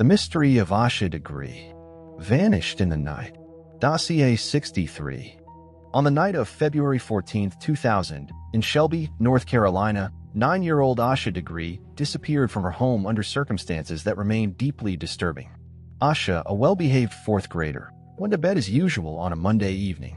The mystery of Asha Degree. Vanished in the night. Dossier 63. On the night of February 14, 2000, in Shelby, North Carolina, 9-year-old Asha Degree disappeared from her home under circumstances that remained deeply disturbing. Asha, a well-behaved fourth grader, went to bed as usual on a Monday evening.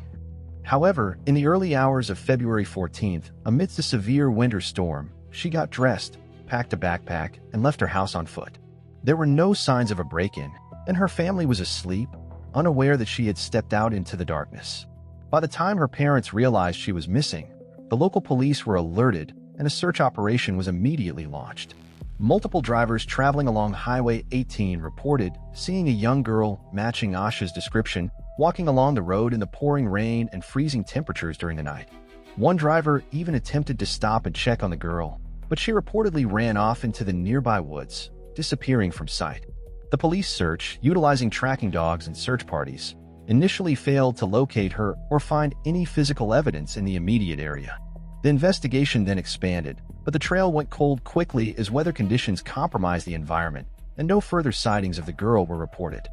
However, in the early hours of February 14th, amidst a severe winter storm, she got dressed, packed a backpack, and left her house on foot. There were no signs of a break-in, and her family was asleep, unaware that she had stepped out into the darkness. By the time her parents realized she was missing, the local police were alerted, and a search operation was immediately launched. Multiple drivers traveling along Highway 18 reported seeing a young girl matching Asha's description walking along the road in the pouring rain and freezing temperatures during the night. One driver even attempted to stop and check on the girl, but she reportedly ran off into the nearby woods, disappearing from sight. The police search, utilizing tracking dogs and search parties, initially failed to locate her or find any physical evidence in the immediate area. The investigation then expanded, but the trail went cold quickly as weather conditions compromised the environment, and no further sightings of the girl were reported.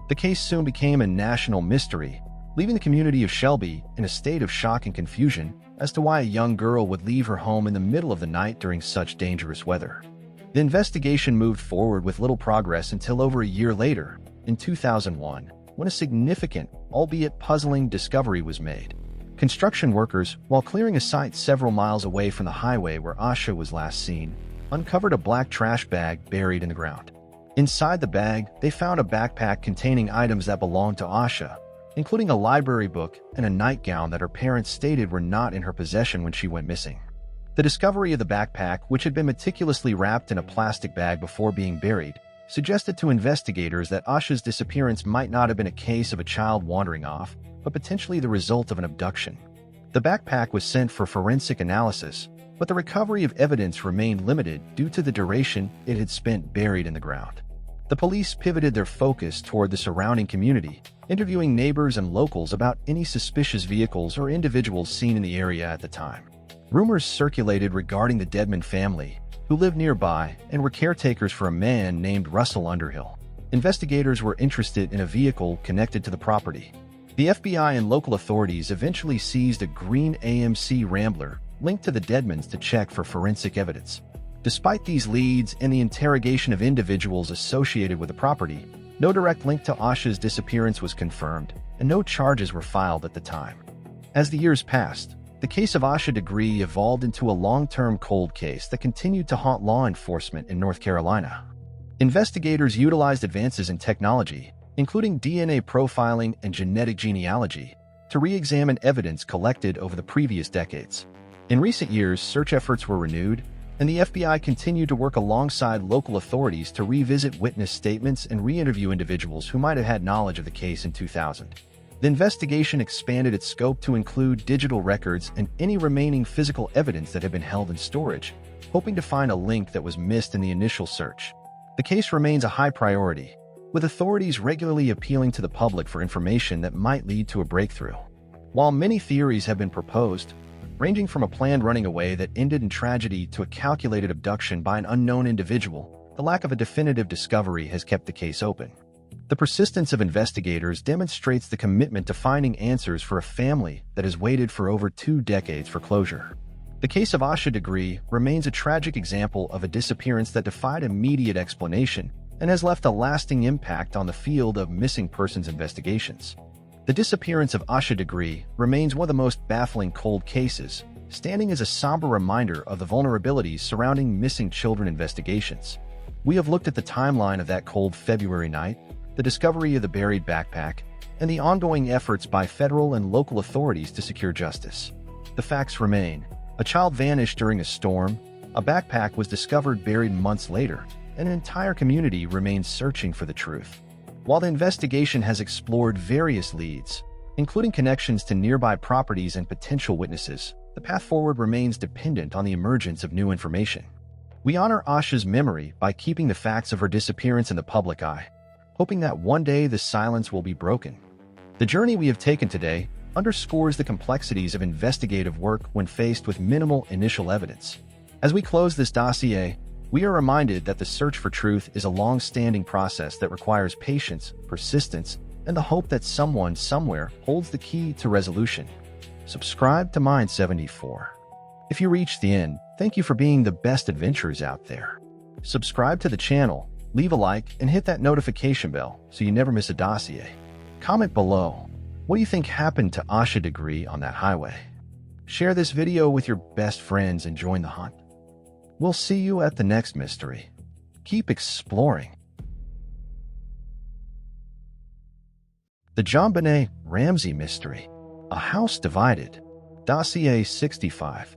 The case soon became a national mystery, leaving the community of Shelby in a state of shock and confusion as to why a young girl would leave her home in the middle of the night during such dangerous weather. The investigation moved forward with little progress until over a year later, in 2001, when a significant, albeit puzzling, discovery was made. Construction workers, while clearing a site several miles away from the highway where Asha was last seen, uncovered a black trash bag buried in the ground. Inside the bag, they found a backpack containing items that belonged to Asha, including a library book and a nightgown that her parents stated were not in her possession when she went missing. The discovery of the backpack, which had been meticulously wrapped in a plastic bag before being buried, suggested to investigators that Asha's disappearance might not have been a case of a child wandering off, but potentially the result of an abduction. The backpack was sent for forensic analysis, but the recovery of evidence remained limited due to the duration it had spent buried in the ground. The police pivoted their focus toward the surrounding community, interviewing neighbors and locals about any suspicious vehicles or individuals seen in the area at the time. Rumors circulated regarding the Deadman family, who lived nearby and were caretakers for a man named Russell Underhill. Investigators were interested in a vehicle connected to the property. The FBI and local authorities eventually seized a green AMC Rambler linked to the Deadmans to check for forensic evidence. Despite these leads and the interrogation of individuals associated with the property, no direct link to Asha's disappearance was confirmed, and no charges were filed at the time. As the years passed, the case of Asha Degree evolved into a long-term cold case that continued to haunt law enforcement in North Carolina. Investigators utilized advances in technology, including DNA profiling and genetic genealogy, to re-examine evidence collected over the previous decades. In recent years, search efforts were renewed, and the FBI continued to work alongside local authorities to revisit witness statements and re-interview individuals who might have had knowledge of the case in 2000. The investigation expanded its scope to include digital records and any remaining physical evidence that had been held in storage, hoping to find a link that was missed in the initial search. The case remains a high priority, with authorities regularly appealing to the public for information that might lead to a breakthrough. While many theories have been proposed, ranging from a planned running away that ended in tragedy to a calculated abduction by an unknown individual, the lack of a definitive discovery has kept the case open. The persistence of investigators demonstrates the commitment to finding answers for a family that has waited for over 2 decades for closure. The case of Asha Degree remains a tragic example of a disappearance that defied immediate explanation and has left a lasting impact on the field of missing persons investigations. The disappearance of Asha Degree remains one of the most baffling cold cases, standing as a somber reminder of the vulnerabilities surrounding missing children investigations. We have looked at the timeline of that cold February night, the discovery of the buried backpack, and the ongoing efforts by federal and local authorities to secure justice. The facts remain. A child vanished during a storm, a backpack was discovered buried months later, and an entire community remains searching for the truth. While the investigation has explored various leads, including connections to nearby properties and potential witnesses, the path forward remains dependent on the emergence of new information. We honor Asha's memory by keeping the facts of her disappearance in the public eye, hoping that one day the silence will be broken. The journey we have taken today underscores the complexities of investigative work when faced with minimal initial evidence. As we close this dossier, We are reminded that the search for truth is a long-standing process that requires patience, persistence, and the hope that someone somewhere holds the key to resolution. Subscribe to Mind 74. If you reach the end, thank you for being the best adventurers out there. Subscribe to the channel, leave a like, and hit that notification bell so you never miss a dossier. Comment below. What do you think happened to Asha Degree on that highway? Share this video with your best friends and join the hunt. We'll see you at the next mystery. Keep exploring. The JonBenét Ramsey Mystery. A House Divided. Dossier 65.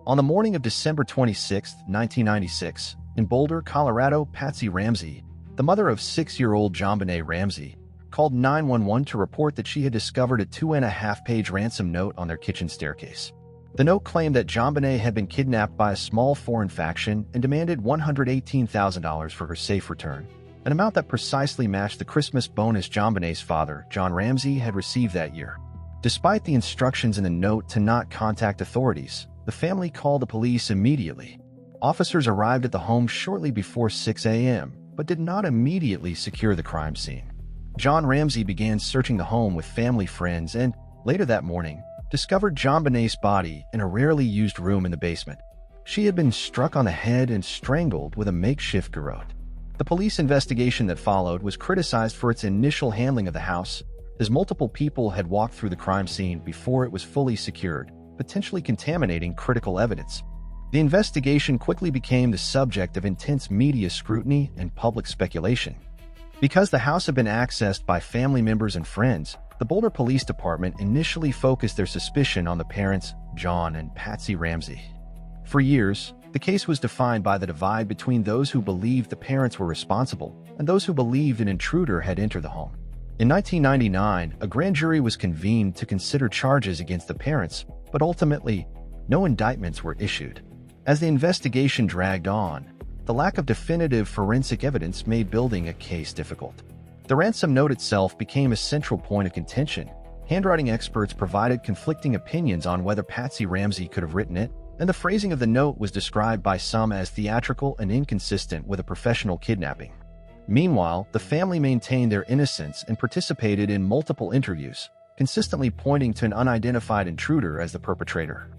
On the morning of December 26, 1996, in Boulder, Colorado, Patsy Ramsey, the mother of 6-year-old JonBenét Ramsey, called 911 to report that she had discovered a 2.5-page ransom note on their kitchen staircase. The note claimed that JonBenét had been kidnapped by a small foreign faction and demanded $118,000 for her safe return, an amount that precisely matched the Christmas bonus JonBenét's father, John Ramsey, had received that year. Despite the instructions in the note to not contact authorities, the family called the police immediately. Officers arrived at the home shortly before 6 a.m., but did not immediately secure the crime scene. John Ramsey began searching the home with family friends and, later that morning, discovered JonBenét's body in a rarely used room in the basement. She had been struck on the head and strangled with a makeshift garrote. The police investigation that followed was criticized for its initial handling of the house, as multiple people had walked through the crime scene before it was fully secured, potentially contaminating critical evidence. The investigation quickly became the subject of intense media scrutiny and public speculation. Because the house had been accessed by family members and friends, the Boulder Police Department initially focused their suspicion on the parents, John and Patsy Ramsey. For years, the case was defined by the divide between those who believed the parents were responsible and those who believed an intruder had entered the home. In 1999, a grand jury was convened to consider charges against the parents, but ultimately, no indictments were issued. As the investigation dragged on, the lack of definitive forensic evidence made building a case difficult. The ransom note itself became a central point of contention. Handwriting experts provided conflicting opinions on whether Patsy Ramsey could have written it, and the phrasing of the note was described by some as theatrical and inconsistent with a professional kidnapping. Meanwhile, the family maintained their innocence and participated in multiple interviews, consistently pointing to an unidentified intruder as the perpetrator.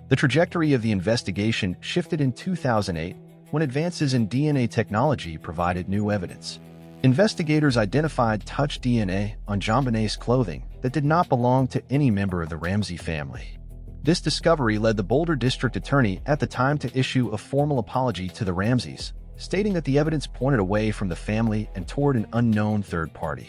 The trajectory of the investigation shifted in 2008 when advances in DNA technology provided new evidence. Investigators identified touch DNA on JonBenét's clothing that did not belong to any member of the Ramsey family. This discovery led the Boulder District Attorney at the time to issue a formal apology to the Ramseys, stating that the evidence pointed away from the family and toward an unknown third party.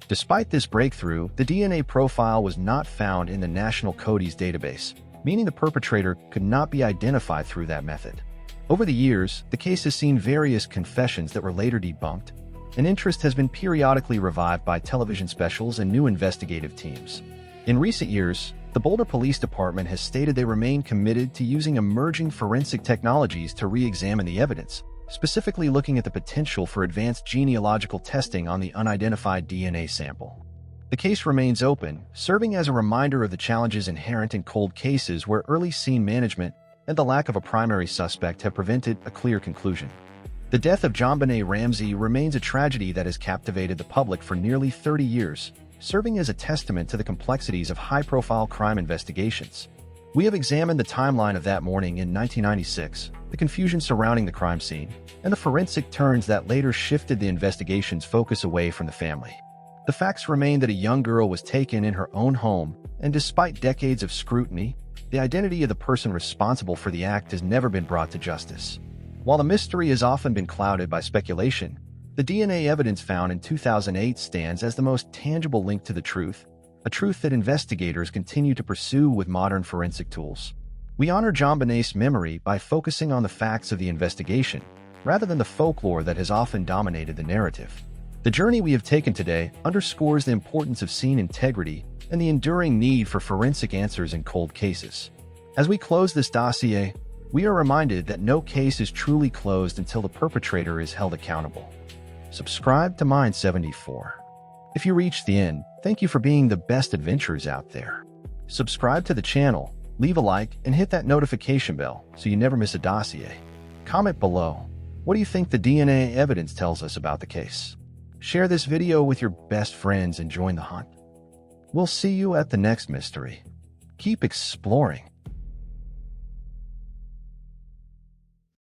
Despite this breakthrough, the DNA profile was not found in the National CODIS database, meaning the perpetrator could not be identified through that method. Over the years, the case has seen various confessions that were later debunked, and interest has been periodically revived by television specials and new investigative teams. In recent years, the Boulder Police Department has stated they remain committed to using emerging forensic technologies to re-examine the evidence, specifically looking at the potential for advanced genealogical testing on the unidentified DNA sample. The case remains open, serving as a reminder of the challenges inherent in cold cases where early scene management and the lack of a primary suspect have prevented a clear conclusion. The death of JonBenét Ramsey remains a tragedy that has captivated the public for nearly 30 years, serving as a testament to the complexities of high-profile crime investigations. We have examined the timeline of that morning in 1996, the confusion surrounding the crime scene, and the forensic turns that later shifted the investigation's focus away from the family. The facts remain that a young girl was taken in her own home, and despite decades of scrutiny, the identity of the person responsible for the act has never been brought to justice. While the mystery has often been clouded by speculation, the DNA evidence found in 2008 stands as the most tangible link to the truth, a truth that investigators continue to pursue with modern forensic tools. We honor JonBenét's memory by focusing on the facts of the investigation, rather than the folklore that has often dominated the narrative. The journey we have taken today underscores the importance of scene integrity and the enduring need for forensic answers in cold cases. As we close this dossier, we are reminded that no case is truly closed until the perpetrator is held accountable. Subscribe to Mind 74. If you reach the end, thank you for being the best adventurers out there. Subscribe to the channel, leave a like, and hit that notification bell so you never miss a dossier. Comment below. What do you think the DNA evidence tells us about the case? Share this video with your best friends and join the hunt. We'll see you at the next mystery. Keep exploring.